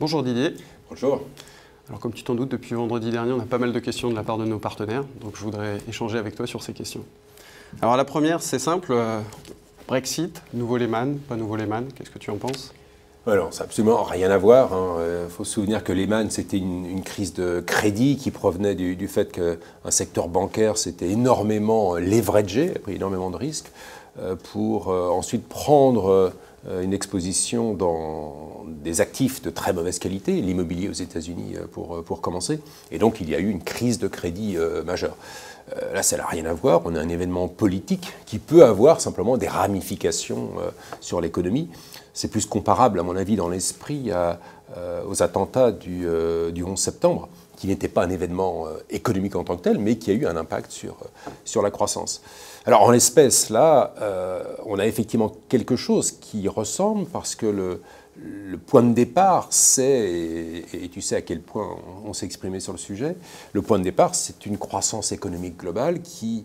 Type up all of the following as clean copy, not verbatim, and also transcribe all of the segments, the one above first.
Bonjour Didier. Bonjour. Alors comme tu t'en doutes, depuis vendredi dernier, on a pas mal de questions de la part de nos partenaires, donc je voudrais échanger avec toi sur ces questions. Alors la première, c'est simple, Brexit, nouveau Lehman, pas nouveau Lehman, qu'est-ce que tu en penses? Alors, ça n'a absolument rien à voir. Il faut se souvenir que Lehman, c'était une crise de crédit qui provenait du fait qu'un secteur bancaire s'était énormément leveragé, a pris énormément de risques, pour ensuite prendre une exposition dans des actifs de très mauvaise qualité, l'immobilier aux États-Unis pour commencer. Et donc, il y a eu une crise de crédit majeure. Là, ça n'a rien à voir. On a un événement politique qui peut avoir simplement des ramifications sur l'économie. C'est plus comparable, à mon avis, dans l'esprit, aux attentats du 11 septembre, qui n'était pas un événement économique en tant que tel, mais qui a eu un impact sur la croissance. Alors, en l'espèce, là, on a effectivement quelque chose qui ressemble, parce que le point de départ, c'est, et tu sais à quel point on s'est exprimé sur le sujet, le point de départ, c'est une croissance économique globale qui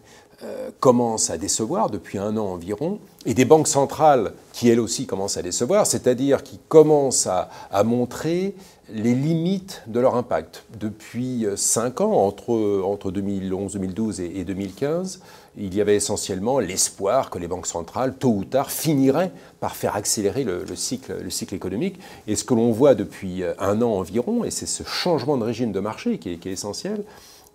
commence à décevoir depuis un an environ, et des banques centrales qui, elles aussi, commencent à décevoir, c'est-à-dire qui commencent à montrer les limites de leur impact. Depuis 5 ans, entre 2011, 2012 et 2015, il y avait essentiellement l'espoir que les banques centrales, tôt ou tard, finiraient par faire accélérer le cycle économique. Et ce que l'on voit depuis un an environ, et c'est ce changement de régime de marché qui est essentiel,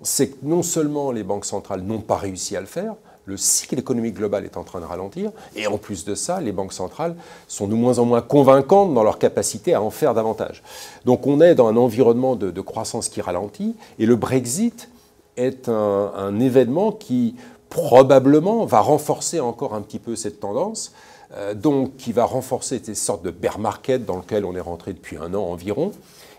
c'est que non seulement les banques centrales n'ont pas réussi à le faire, le cycle économique global est en train de ralentir, et en plus de ça, les banques centrales sont de moins en moins convaincantes dans leur capacité à en faire davantage. Donc on est dans un environnement de croissance qui ralentit, et le Brexit est un événement qui probablement va renforcer encore un petit peu cette tendance, donc qui va renforcer ces sortes de bear market dans lequel on est rentré depuis un an environ,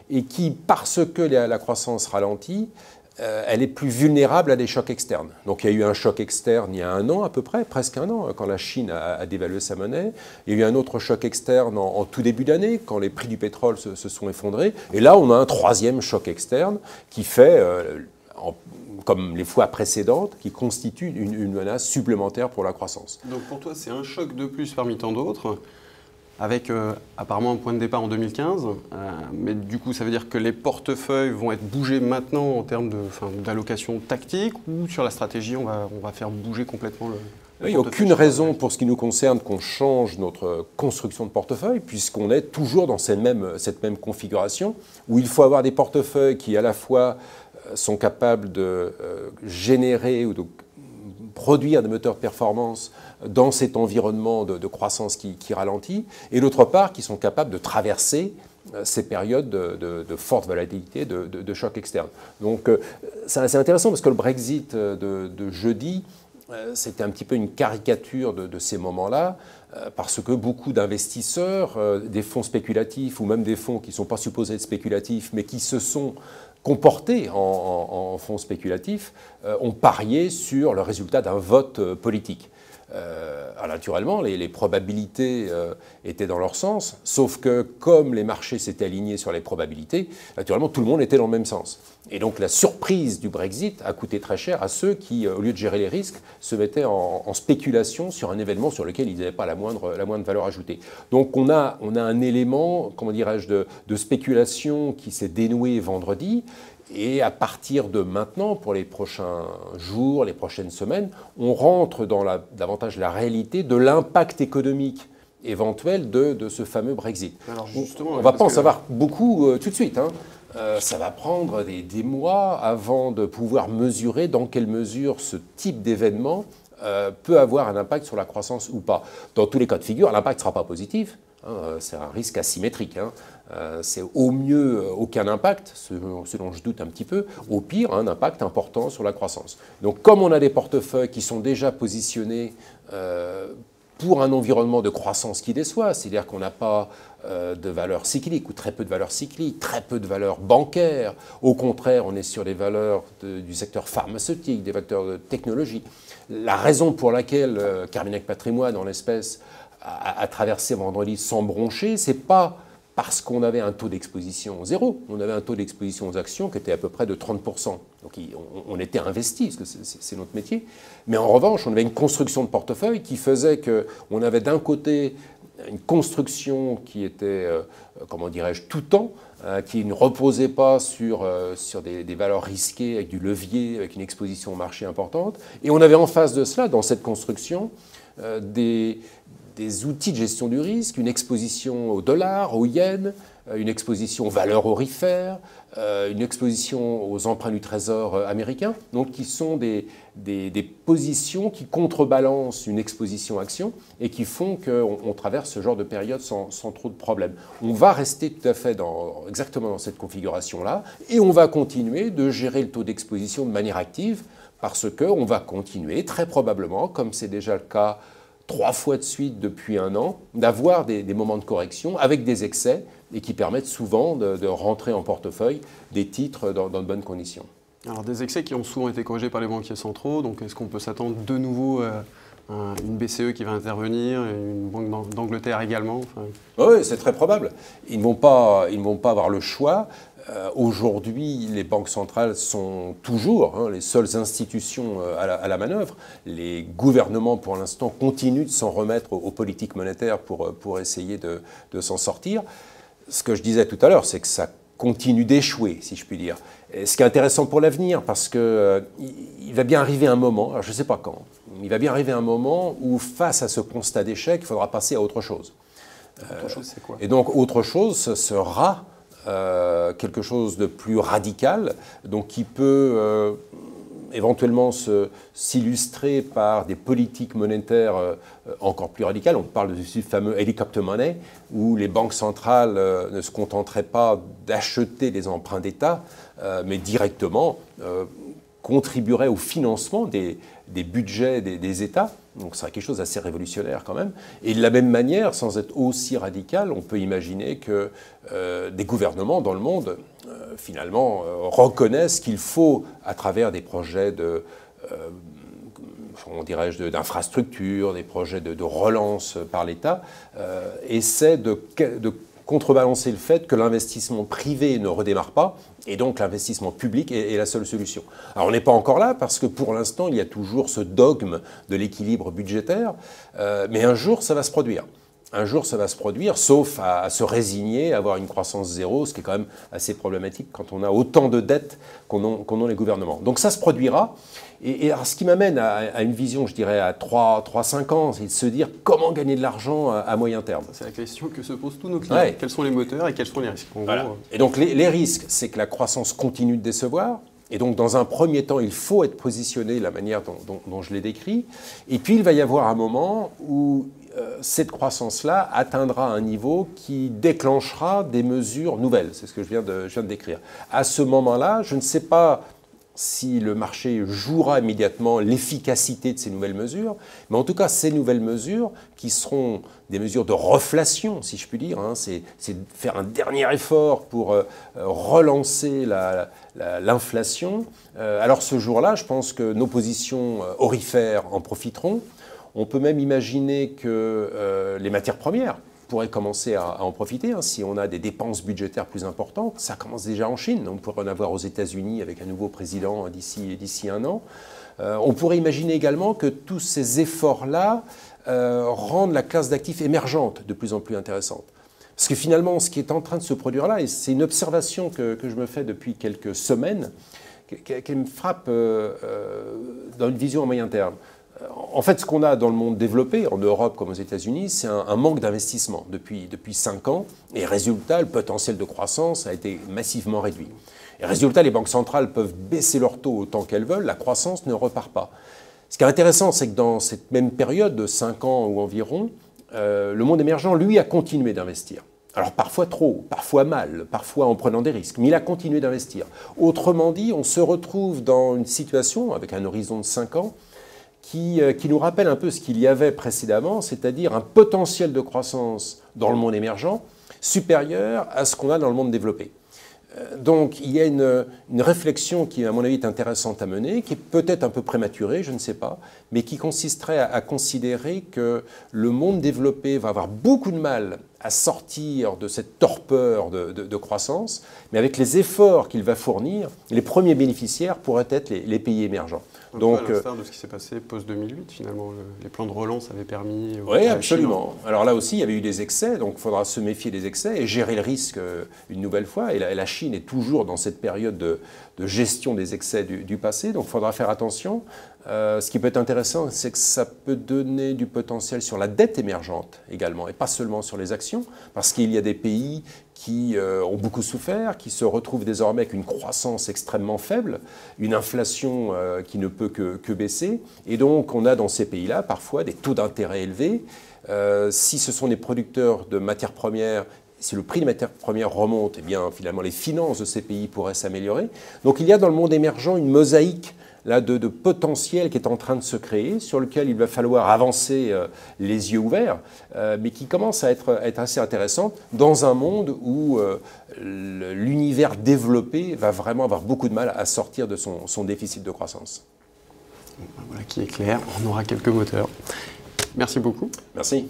et qui, parce que la croissance ralentit, elle est plus vulnérable à des chocs externes. Donc il y a eu un choc externe il y a un an à peu près, presque un an, quand la Chine a dévalué sa monnaie. Il y a eu un autre choc externe en tout début d'année, quand les prix du pétrole se sont effondrés. Et là, on a un troisième choc externe qui fait, comme les fois précédentes, qui constitue une menace supplémentaire pour la croissance. Donc pour toi, c'est un choc de plus parmi tant d'autres, avec apparemment un point de départ en 2015, mais du coup ça veut dire que les portefeuilles vont être bougés maintenant en termes d'allocation tactique, ou sur la stratégie on va faire bouger complètement le il n'y a aucune raison pour ce qui nous concerne qu'on change notre construction de portefeuille, puisqu'on est toujours dans cette même configuration, où il faut avoir des portefeuilles qui à la fois sont capables de générer ou de produire des moteurs de performance dans cet environnement de croissance qui ralentit, et d'autre part, qui sont capables de traverser ces périodes de forte volatilité, de choc externe. Donc c'est assez intéressant, parce que le Brexit de jeudi, c'était un petit peu une caricature de ces moments-là, parce que beaucoup d'investisseurs, des fonds spéculatifs, ou même des fonds qui ne sont pas supposés être spéculatifs, mais qui se sont comportés en fonds spéculatifs, ont parié sur le résultat d'un vote politique. Alors naturellement, les probabilités étaient dans leur sens, sauf que comme les marchés s'étaient alignés sur les probabilités, naturellement tout le monde était dans le même sens. Et donc la surprise du Brexit a coûté très cher à ceux qui, au lieu de gérer les risques, se mettaient en spéculation sur un événement sur lequel ils n'avaient pas la moindre valeur ajoutée. Donc on a un élément, comment dirais-je, de spéculation qui s'est dénoué vendredi. Et à partir de maintenant, pour les prochains jours, les prochaines semaines, on rentre dans davantage la réalité de l'impact économique éventuel de ce fameux Brexit. Alors justement, on ne va pas en savoir beaucoup tout de suite. Ça va prendre des mois avant de pouvoir mesurer dans quelle mesure ce type d'événement peut avoir un impact sur la croissance ou pas. Dans tous les cas de figure, l'impact ne sera pas positif. C'est un risque asymétrique. C'est au mieux aucun impact, ce dont je doute un petit peu, au pire un impact important sur la croissance. Donc comme on a des portefeuilles qui sont déjà positionnés pour un environnement de croissance qui déçoit, c'est-à-dire qu'on n'a pas de valeurs cycliques ou très peu de valeurs cycliques, très peu de valeurs bancaires, au contraire on est sur des valeurs du secteur pharmaceutique, des facteurs de technologie. La raison pour laquelle Carmignac Patrimoine en l'espèce a traversé vendredi sans broncher, c'est pas parce qu'on avait un taux d'exposition zéro. On avait un taux d'exposition aux actions qui était à peu près de 30%. Donc on était investi, parce que c'est notre métier. Mais en revanche, on avait une construction de portefeuille qui faisait qu'on avait d'un côté une construction qui était, comment dirais-je, tout temps, qui ne reposait pas sur des valeurs risquées, avec du levier, avec une exposition au marché importante. Et on avait en face de cela, dans cette construction, des outils de gestion du risque, une exposition au dollar, au yen, une exposition aux valeurs aurifères, une exposition aux emprunts du Trésor américain, donc qui sont des positions qui contrebalancent une exposition action et qui font qu'on traverse ce genre de période sans trop de problèmes. On va rester tout à fait exactement dans cette configuration-là et on va continuer de gérer le taux d'exposition de manière active parce qu'on va continuer très probablement, comme c'est déjà le cas 3 fois de suite depuis 1 an, d'avoir des moments de correction avec des excès et qui permettent souvent de rentrer en portefeuille des titres dans de bonnes conditions. Alors des excès qui ont souvent été corrigés par les banquiers centraux, donc est-ce qu'on peut s'attendre de nouveau à une BCE qui va intervenir, et une banque d'Angleterre également? Oui, c'est très probable. Ils ne vont pas avoir le choix. Aujourd'hui, les banques centrales sont toujours les seules institutions à la manœuvre. Les gouvernements, pour l'instant, continuent de s'en remettre aux politiques monétaires pour essayer de s'en sortir. Ce que je disais tout à l'heure, c'est que ça continue d'échouer, si je puis dire. Et ce qui est intéressant pour l'avenir, parce qu'il va bien arriver un moment, alors je ne sais pas quand, il va bien arriver un moment où, face à ce constat d'échec, il faudra passer à autre chose. Autre chose, c'est quoi? Et donc, autre chose, ce sera quelque chose de plus radical, donc qui peut éventuellement s'illustrer par des politiques monétaires encore plus radicales. On parle de ce fameux helicopter money, où les banques centrales ne se contenteraient pas d'acheter des emprunts d'État, mais directement contribueraient au financement des budgets des États. Donc ça serait quelque chose d'assez révolutionnaire quand même. Et de la même manière, sans être aussi radical, on peut imaginer que des gouvernements dans le monde, finalement, reconnaissent qu'il faut, à travers des projets d'infrastructure, des projets de relance par l'État, essaient de contrebalancer le fait que l'investissement privé ne redémarre pas, et donc l'investissement public est la seule solution. Alors on n'est pas encore là, parce que pour l'instant, il y a toujours ce dogme de l'équilibre budgétaire, mais un jour, ça va se produire. Un jour, ça va se produire, sauf à se résigner, à avoir une croissance zéro, ce qui est quand même assez problématique quand on a autant de dettes qu'ont ont les gouvernements. Donc ça se produira. Et alors, ce qui m'amène à une vision, je dirais, à 3-5 ans, c'est de se dire comment gagner de l'argent à moyen terme. C'est la question que se posent tous nos clients. Ouais. Quels sont les moteurs et quels sont les risques? Voilà. Et donc les risques, c'est que la croissance continue de décevoir. Et donc, dans un premier temps, il faut être positionné de la manière dont je l'ai décrit. Et puis, il va y avoir un moment où cette croissance-là atteindra un niveau qui déclenchera des mesures nouvelles. C'est ce que je viens de décrire. À ce moment-là, je ne sais pas si le marché jouera immédiatement l'efficacité de ces nouvelles mesures, mais en tout cas, ces nouvelles mesures, qui seront des mesures de reflation, si je puis dire, c'est faire un dernier effort pour relancer l'inflation. Alors ce jour-là, je pense que nos positions aurifères en profiteront. On peut même imaginer que les matières premières pourraient commencer à en profiter. Si on a des dépenses budgétaires plus importantes, ça commence déjà en Chine. On pourrait en avoir aux États-Unis avec un nouveau président d'ici 1 an. On pourrait imaginer également que tous ces efforts-là rendent la classe d'actifs émergente de plus en plus intéressante. Parce que finalement, ce qui est en train de se produire là, et c'est une observation que je me fais depuis quelques semaines, qui me frappe dans une vision à moyen terme. En fait, ce qu'on a dans le monde développé, en Europe comme aux États-Unis, c'est un manque d'investissement depuis 5 ans. Et résultat, le potentiel de croissance a été massivement réduit. Et résultat, les banques centrales peuvent baisser leur taux autant qu'elles veulent, la croissance ne repart pas. Ce qui est intéressant, c'est que dans cette même période de 5 ans ou environ, le monde émergent, lui, a continué d'investir. Alors parfois trop, parfois mal, parfois en prenant des risques, mais il a continué d'investir. Autrement dit, on se retrouve dans une situation, avec un horizon de 5 ans, qui nous rappelle un peu ce qu'il y avait précédemment, c'est-à-dire un potentiel de croissance dans le monde émergent supérieur à ce qu'on a dans le monde développé. Donc il y a une réflexion qui, à mon avis, est intéressante à mener, qui est peut-être un peu prématurée, je ne sais pas, mais qui consisterait à considérer que le monde développé va avoir beaucoup de mal à sortir de cette torpeur de croissance, mais avec les efforts qu'il va fournir, les premiers bénéficiaires pourraient être les pays émergents. Donc, à l'instar de ce qui s'est passé post-2008, finalement, les plans de relance avaient permis... Oui, absolument. Alors là aussi, il y avait eu des excès, donc il faudra se méfier des excès et gérer le risque une nouvelle fois. Et la Chine est toujours dans cette période de gestion des excès du passé, donc il faudra faire attention. Ce qui peut être intéressant, c'est que ça peut donner du potentiel sur la dette émergente également, et pas seulement sur les actions, parce qu'il y a des pays qui ont beaucoup souffert, qui se retrouvent désormais avec une croissance extrêmement faible, une inflation qui ne peut que baisser, et donc on a dans ces pays-là parfois des taux d'intérêt élevés. Si ce sont des producteurs de matières premières, si le prix des matières premières remonte, eh bien finalement les finances de ces pays pourraient s'améliorer. Donc il y a dans le monde émergent une mosaïque là, de potentiel qui est en train de se créer, sur lequel il va falloir avancer les yeux ouverts, mais qui commence à être assez intéressante dans un monde où l'univers développé va vraiment avoir beaucoup de mal à sortir de son déficit de croissance. Voilà qui est clair, on aura quelques moteurs. Merci beaucoup. Merci.